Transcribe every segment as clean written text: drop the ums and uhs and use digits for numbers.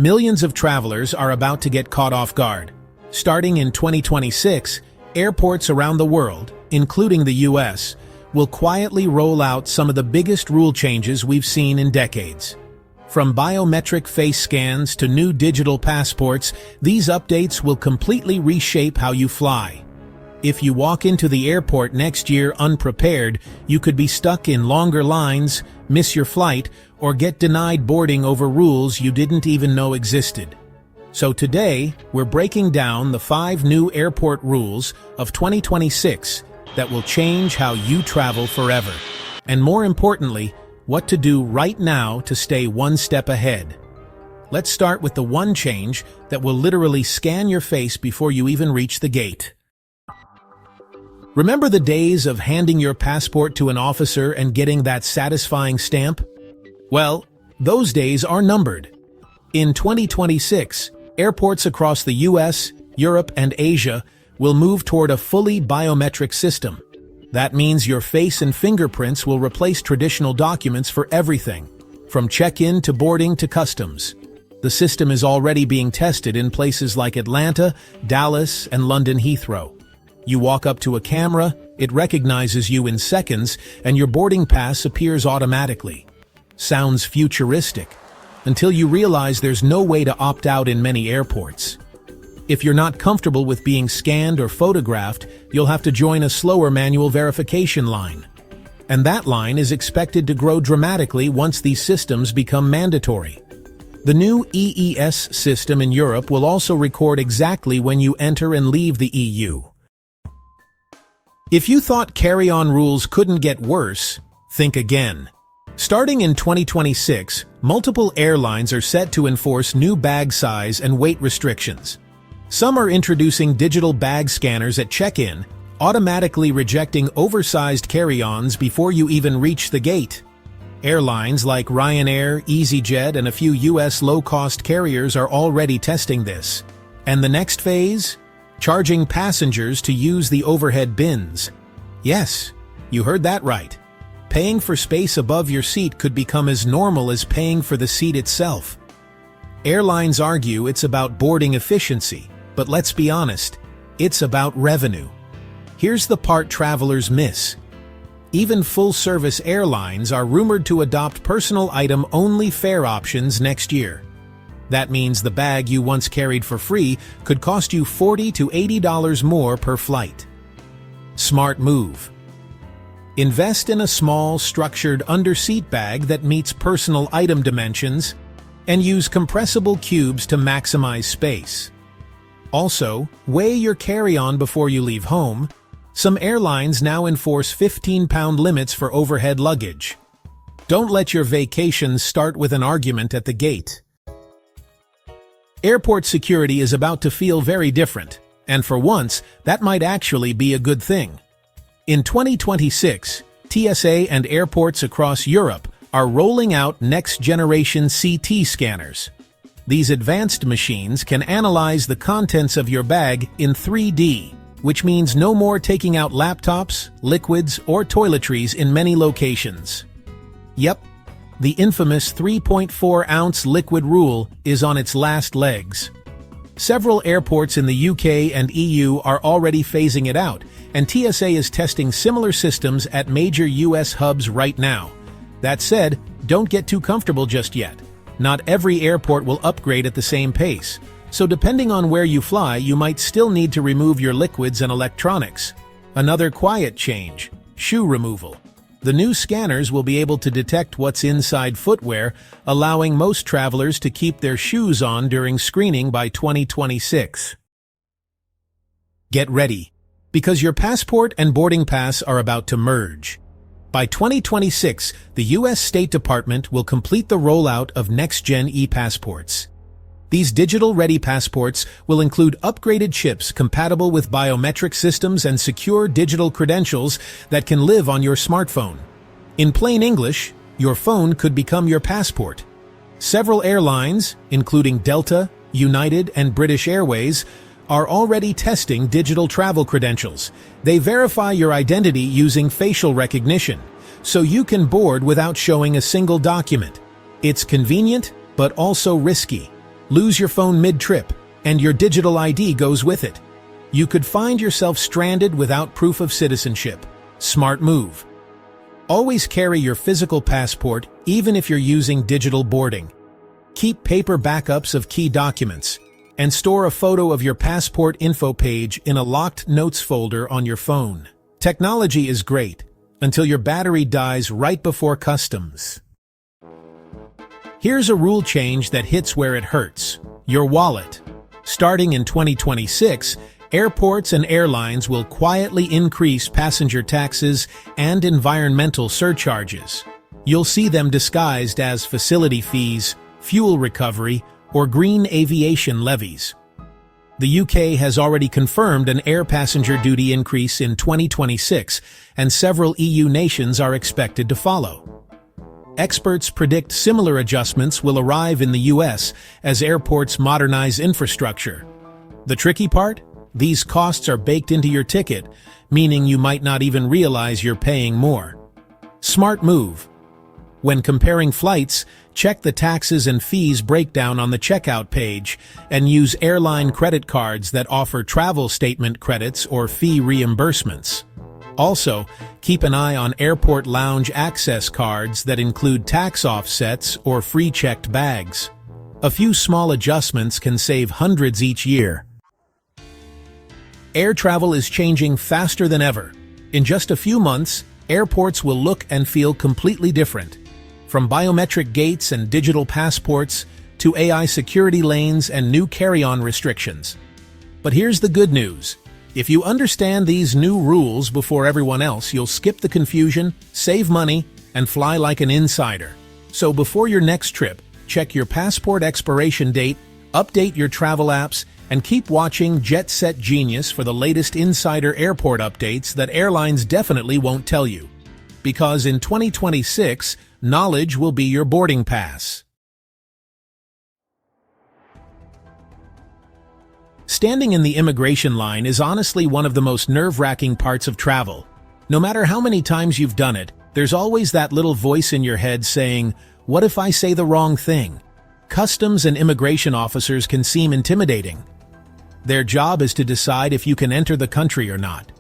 Millions of travelers are about to get caught off guard. Starting in 2026, airports around the world, including the US, will quietly roll out some of the biggest rule changes we've seen in decades. From biometric face scans to new digital passports, these updates will completely reshape how you fly. If you walk into the airport next year unprepared, you could be stuck in longer lines, miss your flight, or get denied boarding over rules you didn't even know existed. So today, we're breaking down the 5 new airport rules of 2026 that will change how you travel forever. And more importantly, what to do right now to stay one step ahead. Let's start with the one change that will literally scan your face before you even reach the gate. Remember the days of handing your passport to an officer and getting that satisfying stamp? Well, those days are numbered. In 2026, airports across the US, Europe, and Asia will move toward a fully biometric system. That means your face and fingerprints will replace traditional documents for everything, from check-in to boarding to customs. The system is already being tested in places like Atlanta, Dallas, and London Heathrow. You walk up to a camera, it recognizes you in seconds, and your boarding pass appears automatically. Sounds futuristic, until you realize there's no way to opt out in many airports. If you're not comfortable with being scanned or photographed, you'll have to join a slower manual verification line. And that line is expected to grow dramatically once these systems become mandatory. The new EES system in Europe will also record exactly when you enter and leave the EU. If you thought carry-on rules couldn't get worse, think again. Starting in 2026, multiple airlines are set to enforce new bag size and weight restrictions. Some are introducing digital bag scanners at check-in, automatically rejecting oversized carry-ons before you even reach the gate. Airlines like Ryanair, EasyJet, and a few US low-cost carriers are already testing this. And the next phase? Charging passengers to use the overhead bins. Yes, you heard that right. Paying for space above your seat could become as normal as paying for the seat itself. Airlines argue it's about boarding efficiency, but let's be honest, it's about revenue. Here's the part travelers miss. Even full-service airlines are rumored to adopt personal item-only fare options next year. That means the bag you once carried for free could cost you $40 to $80 more per flight. Smart move. Invest in a small, structured under-seat bag that meets personal item dimensions and use compressible cubes to maximize space. Also, weigh your carry-on before you leave home. Some airlines now enforce 15-pound limits for overhead luggage. Don't let your vacations start with an argument at the gate. Airport security is about to feel very different, and for once, that might actually be a good thing. In 2026, TSA and airports across Europe are rolling out next-generation CT scanners. These advanced machines can analyze the contents of your bag in 3D, which means no more taking out laptops, liquids, or toiletries in many locations. Yep, the infamous 3.4-ounce liquid rule is on its last legs. Several airports in the UK and EU are already phasing it out, and TSA is testing similar systems at major US hubs right now. That said, don't get too comfortable just yet. Not every airport will upgrade at the same pace, so depending on where you fly, you might still need to remove your liquids and electronics. Another quiet change: shoe removal. The new scanners will be able to detect what's inside footwear, allowing most travelers to keep their shoes on during screening by 2026. Get ready, because your passport and boarding pass are about to merge. By 2026, the US State Department will complete the rollout of next-gen e-passports. These digital-ready passports will include upgraded chips compatible with biometric systems and secure digital credentials that can live on your smartphone. In plain English, your phone could become your passport. Several airlines, including Delta, United, and British Airways, are already testing digital travel credentials. They verify your identity using facial recognition, so you can board without showing a single document. It's convenient, but also risky. Lose your phone mid-trip, and your digital ID goes with it. You could find yourself stranded without proof of citizenship. Smart move. Always carry your physical passport, even if you're using digital boarding. Keep paper backups of key documents, and store a photo of your passport info page in a locked notes folder on your phone. Technology is great, until your battery dies right before customs. Here's a rule change that hits where it hurts: your wallet. Starting in 2026, airports and airlines will quietly increase passenger taxes and environmental surcharges. You'll see them disguised as facility fees, fuel recovery, or green aviation levies. The UK has already confirmed an air passenger duty increase in 2026, and several EU nations are expected to follow. Experts predict similar adjustments will arrive in the US as airports modernize infrastructure. The tricky part? These costs are baked into your ticket, meaning you might not even realize you're paying more. Smart move. When comparing flights, check the taxes and fees breakdown on the checkout page and use airline credit cards that offer travel statement credits or fee reimbursements. Also, keep an eye on airport lounge access cards that include tax offsets or free checked bags. A few small adjustments can save hundreds each year. Air travel is changing faster than ever. In just a few months, airports will look and feel completely different. From biometric gates and digital passports to AI security lanes and new carry-on restrictions. But here's the good news. If you understand these new rules before everyone else, you'll skip the confusion, save money, and fly like an insider. So before your next trip, check your passport expiration date, update your travel apps, and keep watching Jet Set Genius for the latest insider airport updates that airlines definitely won't tell you. Because in 2026, knowledge will be your boarding pass. Standing in the immigration line is honestly one of the most nerve-wracking parts of travel. No matter how many times you've done it, there's always that little voice in your head saying, "What if I say the wrong thing?" Customs and immigration officers can seem intimidating. Their job is to decide if you can enter the country or not.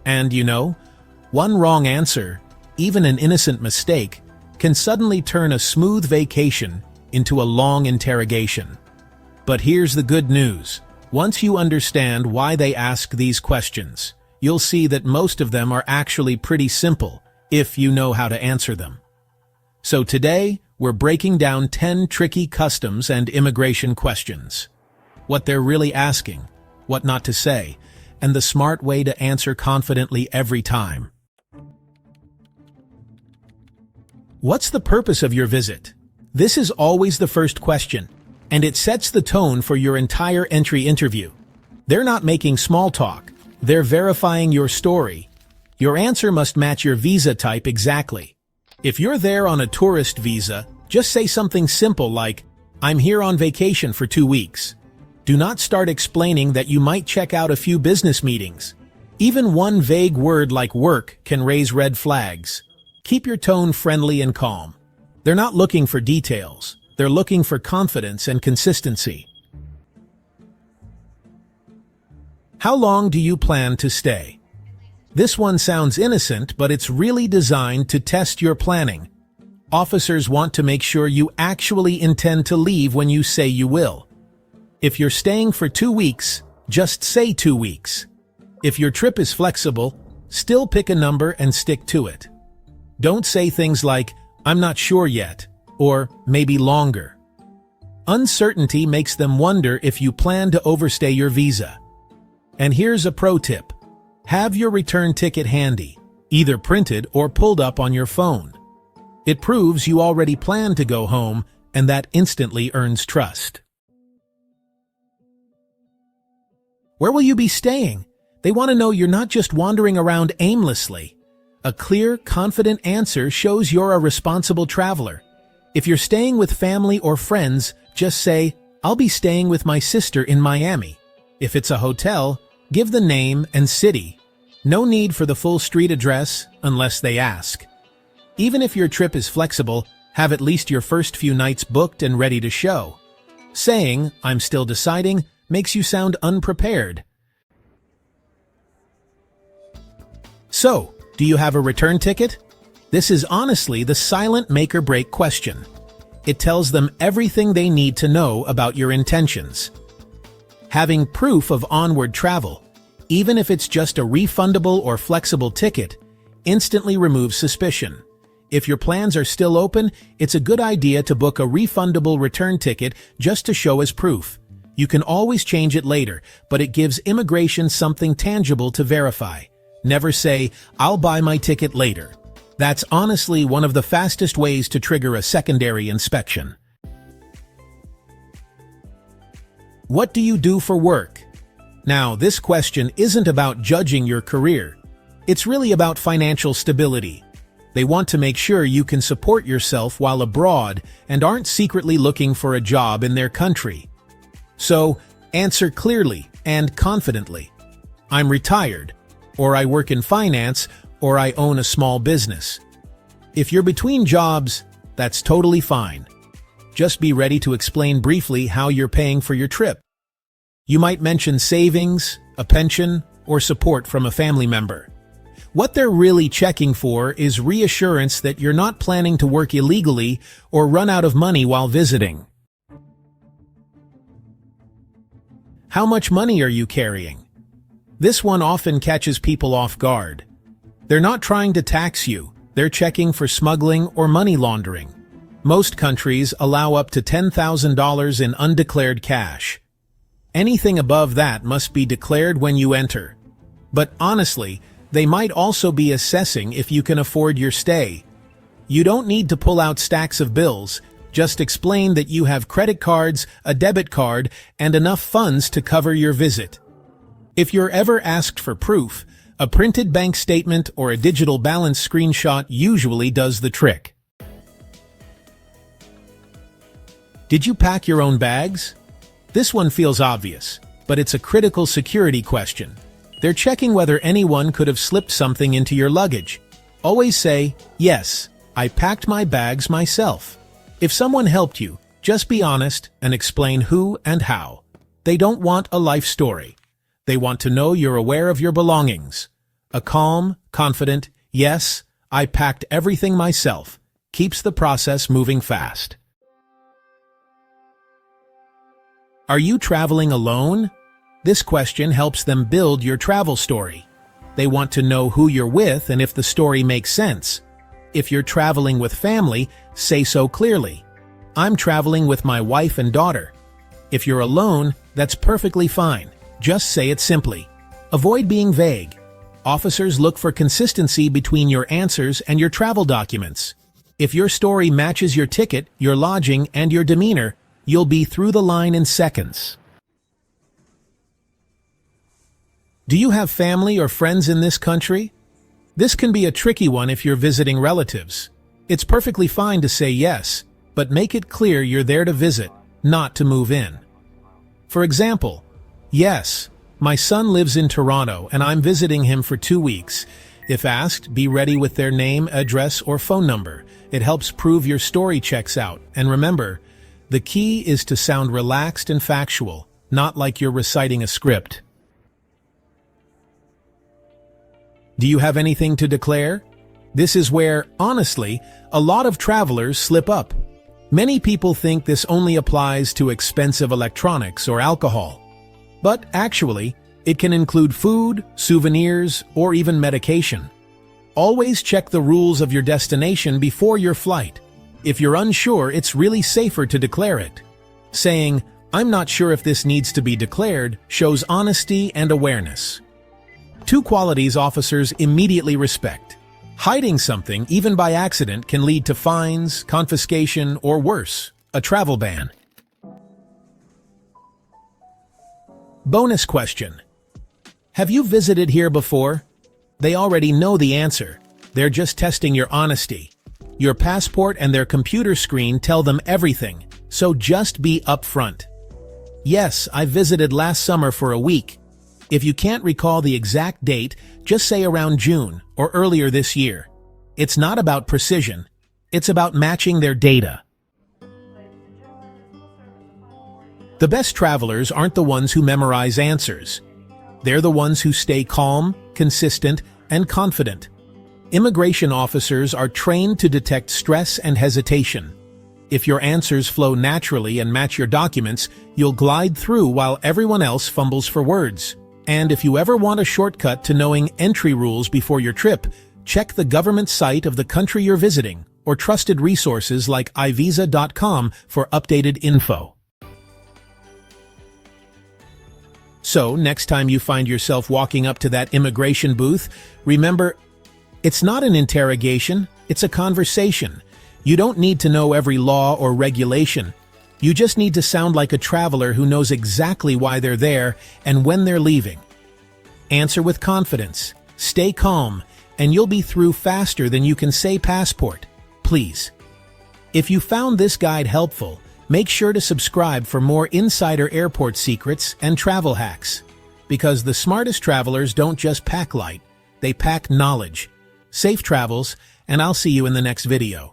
And you know, one wrong answer, even an innocent mistake, can suddenly turn a smooth vacation into a long interrogation. But here's the good news. Once you understand why they ask these questions, you'll see that most of them are actually pretty simple, if you know how to answer them. So today, we're breaking down 10 tricky customs and immigration questions. What they're really asking, what not to say, and the smart way to answer confidently every time. What's the purpose of your visit? This is always the first question, and it sets the tone for your entire entry interview. They're not making small talk, they're verifying your story. Your answer must match your visa type exactly. If you're there on a tourist visa, just say something simple like, "I'm here on vacation for 2 weeks." Do not start explaining that you might check out a few business meetings. Even one vague word like work can raise red flags. Keep your tone friendly and calm. They're not looking for details. They're looking for confidence and consistency. How long do you plan to stay? This one sounds innocent, but it's really designed to test your planning. Officers want to make sure you actually intend to leave when you say you will. If you're staying for 2 weeks, just say 2 weeks. If your trip is flexible, still pick a number and stick to it. Don't say things like, "I'm not sure yet," or "maybe longer." Uncertainty makes them wonder if you plan to overstay your visa. And here's a pro tip. Have your return ticket handy, either printed or pulled up on your phone. It proves you already plan to go home, and that instantly earns trust. Where will you be staying? They want to know you're not just wandering around aimlessly. A clear, confident answer shows you're a responsible traveler. If you're staying with family or friends, just say, "I'll be staying with my sister in Miami." If it's a hotel, give the name and city. No need for the full street address unless they ask. Even if your trip is flexible, have at least your first few nights booked and ready to show. Saying, "I'm still deciding," makes you sound unprepared. So, do you have a return ticket? This is honestly the silent make-or-break question. It tells them everything they need to know about your intentions. Having proof of onward travel, even if it's just a refundable or flexible ticket, instantly removes suspicion. If your plans are still open, it's a good idea to book a refundable return ticket just to show as proof. You can always change it later, but it gives immigration something tangible to verify. Never say, "I'll buy my ticket later." That's honestly one of the fastest ways to trigger a secondary inspection. What do you do for work? Now, this question isn't about judging your career. It's really about financial stability. They want to make sure you can support yourself while abroad and aren't secretly looking for a job in their country. So, answer clearly and confidently. "I'm retired," or "I work in finance," or "I own a small business." If you're between jobs, that's totally fine. Just be ready to explain briefly how you're paying for your trip. You might mention savings, a pension, or support from a family member. What they're really checking for is reassurance that you're not planning to work illegally or run out of money while visiting. How much money are you carrying? This one often catches people off guard. They're not trying to tax you, they're checking for smuggling or money laundering. Most countries allow up to $10,000 in undeclared cash. Anything above that must be declared when you enter. But honestly, they might also be assessing if you can afford your stay. You don't need to pull out stacks of bills, just explain that you have credit cards, a debit card, and enough funds to cover your visit. If you're ever asked for proof, a printed bank statement or a digital balance screenshot usually does the trick. Did you pack your own bags? This one feels obvious, but it's a critical security question. They're checking whether anyone could have slipped something into your luggage. Always say, "Yes, I packed my bags myself." If someone helped you, just be honest and explain who and how. They don't want a life story. They want to know you're aware of your belongings. A calm, confident, "Yes, I packed everything myself," keeps the process moving fast. Are you traveling alone? This question helps them build your travel story. They want to know who you're with and if the story makes sense. If you're traveling with family, say so clearly. "I'm traveling with my wife and daughter." If you're alone, that's perfectly fine. Just say it simply. Avoid being vague. Officers look for consistency between your answers and your travel documents. If your story matches your ticket, your lodging, and your demeanor, you'll be through the line in seconds. Do you have family or friends in this country? This can be a tricky one if you're visiting relatives. It's perfectly fine to say yes, but make it clear you're there to visit, not to move in. For example, "Yes, my son lives in Toronto and I'm visiting him for 2 weeks." If asked, be ready with their name, address, or phone number. It helps prove your story checks out. And remember, the key is to sound relaxed and factual, not like you're reciting a script. Do you have anything to declare? This is where, honestly, a lot of travelers slip up. Many people think this only applies to expensive electronics or alcohol. But actually, it can include food, souvenirs, or even medication. Always check the rules of your destination before your flight. If you're unsure, it's really safer to declare it. Saying, "I'm not sure if this needs to be declared," shows honesty and awareness. 2 qualities officers immediately respect. Hiding something, even by accident, can lead to fines, confiscation, or worse, a travel ban. Bonus question. Have you visited here before? They already know the answer. They're just testing your honesty. Your passport and their computer screen tell them everything, so just be upfront. "Yes, I visited last summer for a week." If you can't recall the exact date, just say around June or earlier this year. It's not about precision. It's about matching their data. The best travelers aren't the ones who memorize answers. They're the ones who stay calm, consistent, and confident. Immigration officers are trained to detect stress and hesitation. If your answers flow naturally and match your documents, you'll glide through while everyone else fumbles for words. And if you ever want a shortcut to knowing entry rules before your trip, check the government site of the country you're visiting, or trusted resources like ivisa.com for updated info. So, next time you find yourself walking up to that immigration booth, remember, it's not an interrogation, it's a conversation. You don't need to know every law or regulation. You just need to sound like a traveler who knows exactly why they're there and when they're leaving. Answer with confidence, stay calm, and you'll be through faster than you can say passport. Please. If you found this guide helpful, make sure to subscribe for more insider airport secrets and travel hacks. Because the smartest travelers don't just pack light, they pack knowledge. Safe travels, and I'll see you in the next video.